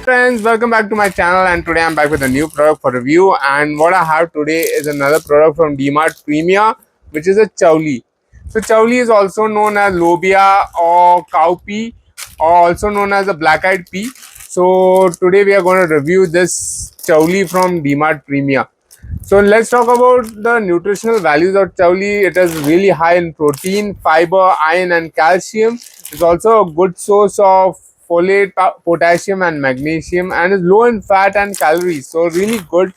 friends, welcome back to my channel, and today I'm back with a new product for review. And what I have today is another product from Dmart Premia, which is a chowli. So chowli is also known as lobia or cowpea, or also known as a black-eyed pea. So today we are going to review this chowli from Dmart Premia. So let's talk about the nutritional values of chowli. It is really high in protein, fiber, iron and calcium. It's also a good source of folate, potassium and magnesium, and is low in fat and calories. So really good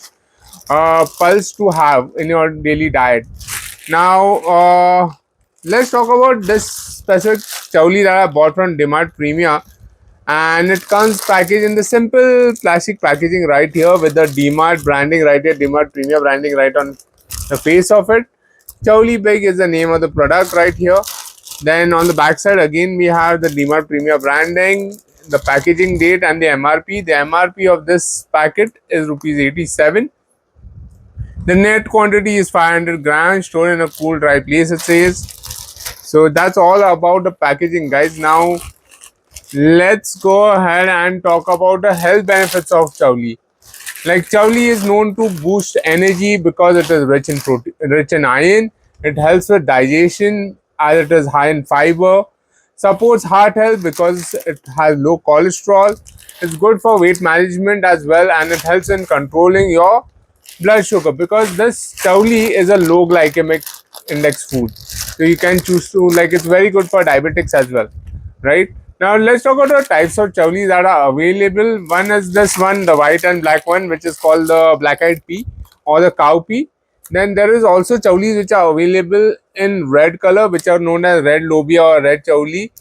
pulse to have in your daily diet. Now let's talk about this specific chowli that I bought from Dmart Premia, and it comes packaged in the simple plastic packaging right here with the Dmart branding right here, Dmart Premia branding right on the face of it. Chowli Big is the name of the product right here. Then on the back side again we have the Dmart Premia branding, the packaging date and the MRP. The MRP of this packet is rupees 87. The net quantity is 500 grams, stored in a cool dry place, it says. So that's all about the packaging, guys. Now let's go ahead and talk about the health benefits of chowli. Like, chowli is known to boost energy because it is rich in protein, rich in iron. It helps with digestion as it is high in fiber. Supports heart health because it has low cholesterol. It's good for weight management as well, and it helps in controlling your blood sugar because this chowli is a low glycemic index food. So you can choose to, like, it's very good for diabetics as well, right? Now let's talk about the types of chowli that are available. One is this one, the white and black one, which is called the black-eyed pea or the cowpea. Then there is also chowlis which are available in red color, which are known as red lobia or red chowli.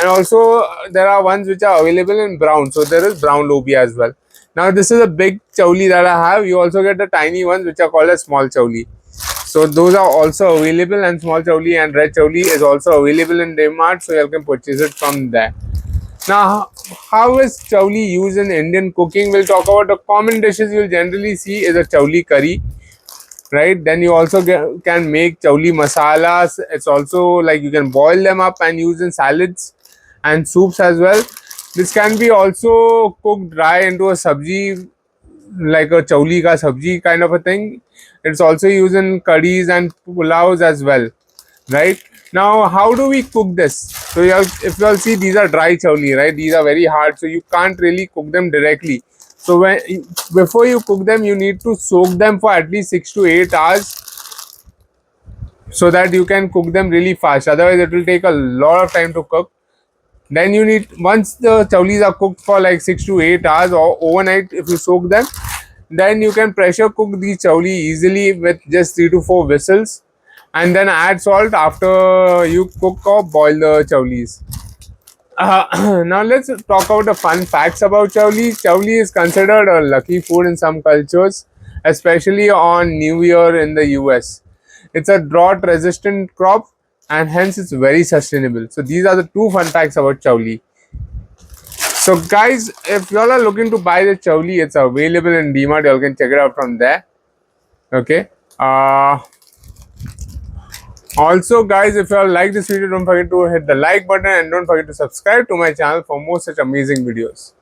And also there are ones which are available in brown. So there is brown lobia as well. Now this is a big chowli that I have. You also get the tiny ones which are called as small chowli. So those are also available, and small chowli and red chowli is also available in Dmart. So you can purchase it from there. Now, how is chowli used in Indian cooking? We'll talk about the common dishes you'll generally see is a chowli curry, right? Then you also can make chowli masalas. It's also like you can boil them up and use in salads and soups as well. This can be also cooked dry into a sabji, like a chowli ka sabji kind of a thing. It's also used in curries and pulaus as well, right? Now, how do we cook this? So if you all see, these are dry chowli, right? These are very hard, so you can't really cook them directly. So before you cook them, you need to soak them for at least 6 to 8 hours so that you can cook them really fast. Otherwise it will take a lot of time to cook. Then you need, once the chowlis are cooked for like 6 to 8 hours or overnight if you soak them, then you can pressure cook the chowli easily with just 3 to 4 whistles, and then add salt after you cook or boil the chowlis. Now let's talk about the fun facts about chowli. Chowli is considered a lucky food in some cultures, especially on New Year in the US. It's a drought resistant crop and hence it's very sustainable. So these are the 2 fun facts about chowli. So guys, if y'all are looking to buy the chowli, it's available in Dmart. Y'all can check it out from there. Okay. Also guys, if you all like this video, don't forget to hit the like button and don't forget to subscribe to my channel for more such amazing videos.